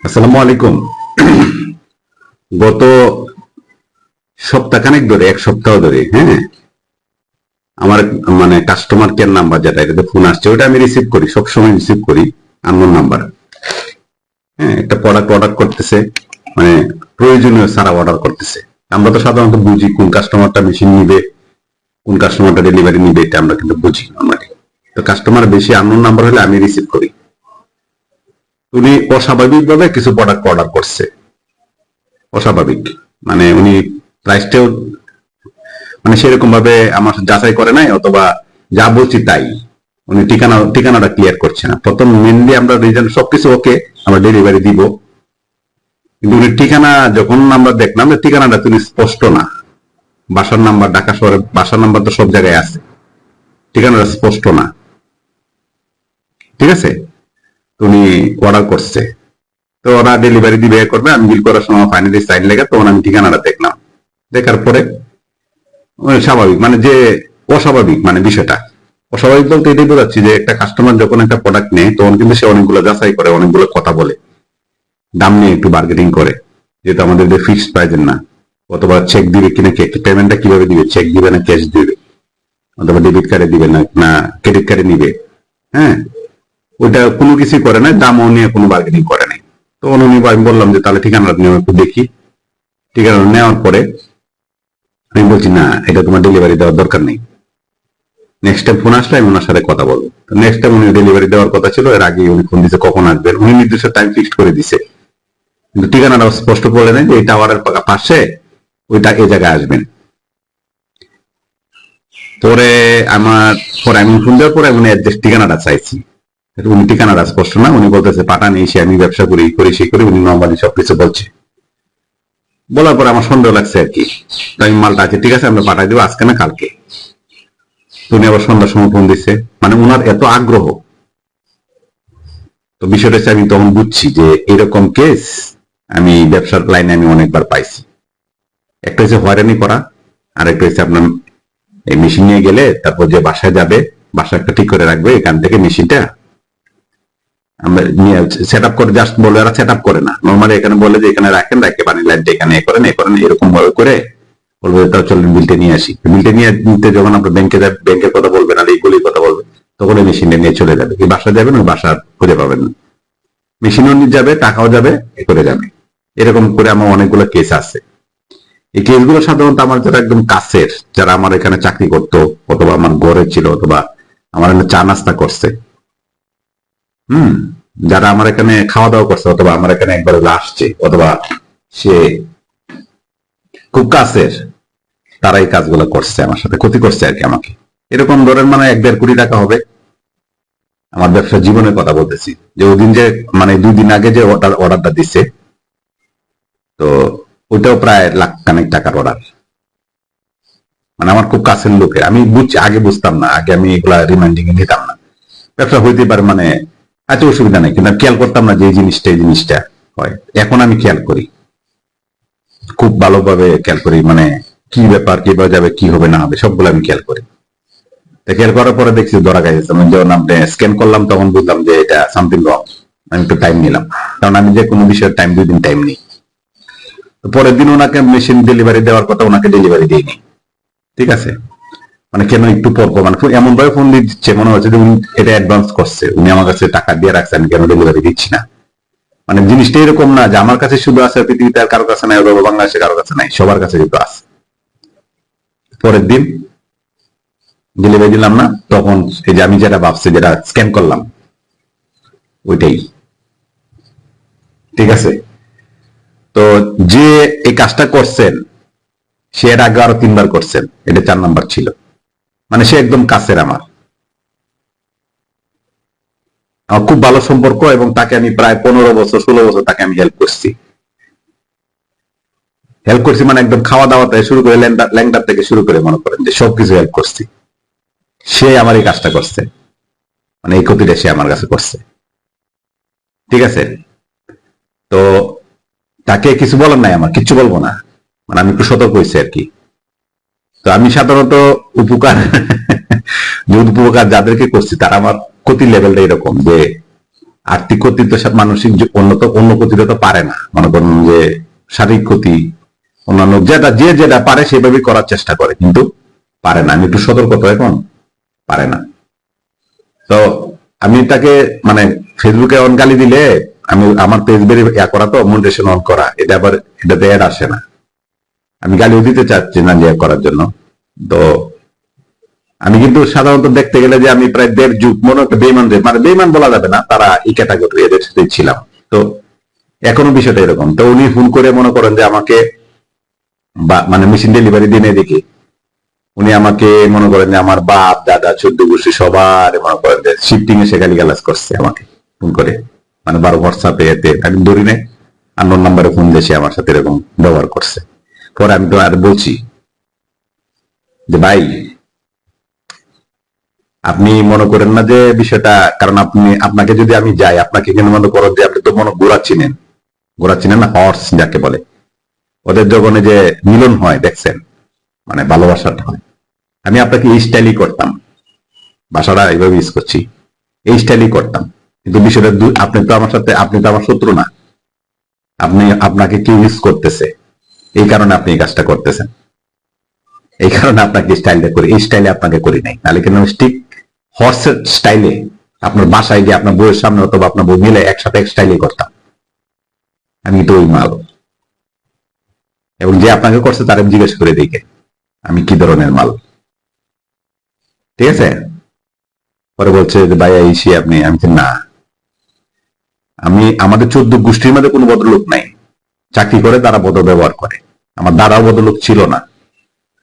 আসসালামু আলাইকুম। গত সপ্তাহখানেক ধরে, এক সপ্তাহ ধরে, হ্যাঁ, আমার মানে কাস্টমার কেয়ার নাম্বার যেটা, এটাতে ফোন আসছে, ওটা আমি রিসিভ করি, সবসময় রিসিভ করি, আননোন নাম্বার। হ্যাঁ, একটা প্রোডাক্ট অর্ডার করতেছে, মানে প্রয়োজনীয় সারা অর্ডার করতেছে। আমরা তো সাধারণত বুঝি কোন কাস্টমারটা মেশিন নিবে, কোন কাস্টমারটা ডেলিভারি নিবে, এটা আমরা কিন্তু বুঝি নর্মালি। তো কাস্টমার বেশি আননোন নাম্বার হলে আমি রিসিভ করি। উনি অস্বাভাবিকভাবে কিছু প্রোডাক্ট অর্ডার করছে, অস্বাভাবিক, মানে উনি প্রাইসটাও মানে সেরকম ভাবে আমার যাচাই করে নাই, অথবা যা বলছি তাই। উনি ঠিকানাটা ক্লিয়ার করছে না। প্রথম মেনলি আমরা রিজন সবকিছু ওকে, আমরা ডেলিভারি দিব, কিন্তু উনি ঠিকানা যখন আমরা দেখলাম যে ঠিকানাটা তিনি স্পষ্ট না। বাসার নাম্বার, ঢাকা শহরের বাসার নাম্বার তো সব জায়গায় আছে, ঠিকানাটা স্পষ্ট না। ঠিক আছে, উনি অর্ডার করছে, তো ওরা ডেলিভারি দিবে করবে, আমি বিল করার সময় ফাইনালি সাইন লেগে তখন আমি ঠিকানাটা দেখলাম। দেখার পরে স্বাভাবিক, মানে যে অস্বাভাবিক, মানে বিষয়টা অস্বাভাবিক বলতে এটাই বোঝাচ্ছি যে একটা কাস্টমার যখন একটা প্রোডাক্ট নেয় তখন কিন্তু সে অনেকগুলো যাচাই করে, অনেকগুলো কথা বলে, দাম নিয়ে একটু বার্গেটিং করে, যেহেতু আমাদের ফিক্সড প্রাইজের না। অথবা চেক দিবে কিনা, পেমেন্টটা কিভাবে দিবে, চেক দিবে না ক্যাশ দিবে, অথবা ডেবিট কার্ডে দিবে না ক্রেডিট কার্ডে নিবে, হ্যাঁ, ওইটা কোনো কিছুই করে না, দামও নিয়ে কোনো বার্গেনিং করে নাই। তো উনি, আমি বললাম যে তাহলে ঠিকানাটা নিয়ে একটু দেখি। ঠিকানা নেওয়ার পরে আমি বলছি না, এটা তোমার ডেলিভারি দেওয়ার দরকার নেই, নেক্সট টাইম ফোন আসলে আমি ওনার সাথে কথা বলবো। নেক্সট টাইম উনি ডেলিভারি দেওয়ার কথা ছিল, এর আগে উনি ফোন দিচ্ছে কখন আসবেন, উনি নির্দিষ্ট টাইম ফিক্সড করে দিছে, কিন্তু ঠিকানাটা স্পষ্ট বলে নেই যে এই টাওয়ারের পাশে ওইটা এই জায়গায় আসবেন। পরে আমার পরে আমি ফোন দেওয়ার পরে উনি অ্যাড্রেস ঠিকানাটা চাইছি, উনি ঠিকানাটা স্পষ্ট না, উনি বলতেছে পাঠান এসে আমি ব্যবসা করি সে করি, উনি নর্মালি সবকিছু বলছে। বলার পরে আমার সন্দেহ লাগছে আর কি। তো আমি মালটা আছে, ঠিক আছে আমরা পাঠাই দেবো আজকে না কালকে। উনি আবার সন্ধ্যার সময় ফোন দিচ্ছে, মানে ওনার এত আগ্রহ। তো বিষয়টা হচ্ছে আমি তখন বুঝছি যে এরকম কেস আমি ব্যবসার লাইনে আমি অনেকবার পাইছি। একটা হচ্ছে হয়রানি করা, আর একটা হচ্ছে আপনার এই মেশিন নিয়ে গেলে তারপর যে বাসায় যাবে, বাসা একটা ঠিক করে রাখবে, এখান থেকে মেশিনটা আমরা নিয়ে সেট আপ করে, জাস্ট বলে এরা সেট আপ করে না, নর্মালি এখানে বলে যে এখানে রাখেন, রাখে পানি লাইনটা এখানে এ করেন এরকম ভাবে করে বলবো তাও চলুন বিলটা নিয়ে আসি। বিলটা নিয়ে নিতে যখন আপনার ব্যাংকে যাবে, ব্যাংকের কথা বলবেন আর এইগুলির কথা বলবেন, তখন ওই মেশিনটা নিয়ে চলে যাবে, এই বাসা যাবেন, ওই বাসা খুঁজে পাবেন না, মেশিনও নিয়ে যাবে, টাকাও যাবে, এ করে যাবে। এরকম করে আমার অনেকগুলো কেস আছে। এই কেসগুলো সাধারণত আমার যারা একদম কাছের, যারা আমার এখানে চাকরি করতো, অথবা আমার ঘরে ছিল, অথবা আমার এখানে চা নাস্তা করছে, হুম, যারা আমার এখানে খাওয়া দাওয়া করছে, অথবা আমার এখানে একবার আসছে, অথবা সে খুব কাছের, তারা এই কাজগুলো করছে, আমার সাথে ক্ষতি করছে আর কি আমাকে। এরকম ধরেন মানে 1-1.5 কোটি টাকা হবে। আমার ব্যবসা জীবনের কথা বলতেছি, যে ওই দিন যে মানে 2 দিন আগে যে অর্ডারটা দিচ্ছে, তো ওইটাও প্রায় লাখ খানেক টাকার অর্ডার। মানে আমার খুব কাছের লোকের, আমি বুঝছি, আগে বুঝতাম না, আগে আমি এগুলা রিমাইন্ডিং এ নিতাম না। ব্যবসা হইতে পারে, মানে এত অসুবিধা নেই, কিন্তু খেয়াল করতাম না যে এই জিনিসটা হয়। এখন আমি খেয়াল করি, খুব ভালোভাবে খেয়াল করি, মানে কি ব্যাপার, কিভাবে যাবে, কি হবে না হবে, সবগুলো আমি খেয়াল করি। খেয়াল করার পরে দেখছি ধরা গেছে, আমি যখন আপনি স্ক্যান করলাম তখন বুঝলাম যে এটা সামথিং রং। আমি একটু টাইম নিলাম, কারণ আমি যে কোনো বিষয়ের টাইম 2 দিন টাইম নিই। পরের দিন ওনাকে মেশিন ডেলিভারি দেওয়ার কথা, ওনাকে ডেলিভারি দিইনি। ঠিক আছে, মানে কেন একটু পর মানে এমন ভাবে ফোন দিচ্ছে মনে হচ্ছে যে উনি এটা অ্যাডভান্স করছে, উনি আমার কাছে টাকা দিয়ে রাখছে, আমি কেন ডেলিভারি দিচ্ছি না। মানে জিনিসটা এরকম না যে আমার কাছে শুধু আছে, পৃথিবীতে আর কারো কাছে নাই, অথবা বাংলাদেশে কারো কাছে নাই, সবার কাছে কিন্তু আছে। পরের দিন ডেলিভারি দিলাম না, তখন এই যে আমি যেটা ভাবছি, যেটা স্ক্যান করলাম, ওইটাই। ঠিক আছে, তো যে এই কাজটা করছেন সে এর আগে আরো 3বার করছেন, এটা 4 নাম্বার ছিল। মানে সে একদম কাছের আমার আমার খুব ভালো সম্পর্ক, এবং তাকে আমি প্রায় 15 বছর 16 বছর তাকে আমি হেল্প করছি, মানে একদম খাওয়া দাওয়া থেকে শুরু করে ল্যাংটার থেকে শুরু করে মনে করেন যে সবকিছু হেল্প করছি। সে আমার এই কাজটা করছে, মানে এই ক্ষতিটা সে আমার কাছে করছে। ঠিক আছে, তো তাকে কিছু বলার নাই, আমার কিচ্ছু বলবো না, মানে আমি একটু সতর্ক হয়েছি আর কি। তো আমি সাধারণত উপকার যে উপকার যাদেরকে করছি, তারা আমার ক্ষতির লেভেলটা এরকম যে আর্থিক ক্ষতি তো মানসিক অন্য ক্ষতিটা তো পারে না, মনে করেন যে শারীরিক ক্ষতি অন্যান্য যে যেটা পারে সেভাবে করার চেষ্টা করে, কিন্তু পারে না। আমি একটু সতর্ক তো এখন, পারে না। তো আমি তাকে মানে ফেসবুকে অন গালি দিলে আমি আমার পেজ বের করা তো মনিটাইজেশন অন করা, এটা আবার এটাতে অ্যাড আসে না। আমি গালিও দিতে চাচ্ছি না যে করার জন্য। তো আমি কিন্তু সাধারণত দেখতে গেলে যে আমি প্রায় 1.5 যুগ মনে হচ্ছে বেইমানদের, মানে বেইমান বলা যাবে না, তারা এই ক্যাটাগরি এদের সাথে ছিলাম। তো এখনো বিষয়টা এরকম। তো উনি ফোন করে মনে করেন যে আমাকে মানে মেশিন ডেলিভারি দিন এদিকে উনি আমাকে মনে করেন যে আমার বাপ দাদা 14 গোষ্ঠী সবার মনে করেন যে শিফটিং এ সে গালি গালাজ করছে আমাকে ফোন করে, মানে 12 হোয়াটসঅ্যাপে এতে আমি ধরি নাই, আননোন নাম্বারে ফোন দিয়েছে আমার সাথে এরকম ব্যবহার করছে। পরে আমি তো আর বলছি যে ভাই আপনি মনে করেন না যে বিষয়টা, কারণ আপনাকে যদি আমি যাই আপনাকে কেন মনে করেন যে আপনি তো মনে ঘোড়া চিনেন না, হর্স যাকে বলে, ওদের যখন যে মিলন হয় দেখছেন, মানে ভালোবাসাটা হয়, আমি আপনাকে এই স্টাইলই করতাম, ভাষাটা এইভাবে ইউজ করছি, এই স্টাইলই করতাম। কিন্তু বিষয়টা আপনি তো আমার সাথে, আপনি তো আমার শত্রু না, আপনাকে কি ইউজ করতেছে, এই কারণে আপনি এই কাজটা করতেছেন, এই কারণে আপনাকে স্টাইলটা করি, এই স্টাইলে আপনাকে করি নাই, নাহলে কিন্তু স্টিক হর্সের স্টাইলে আপনার বাসায় গিয়ে আপনার বউয়ের সামনে অথবা আপনার বউ মিলে একসাথে এক স্টাইলে করতাম। আমি তো ওই মাল, এবং যে আপনাকে করছে তার জিজ্ঞেস করে দেখে আমি কি ধরনের মাল, ঠিক আছে। পরে বলছে যে ভাইয়া এই সে আপনি, আমি না, আমি আমাদের 14 গোষ্ঠীর মধ্যে কোনো ভদ্রলোক নাই, চাকরি করে তারা ভদ্র ব্যবহার করে, আমার দাদাও ভদ্রলোক ছিল না,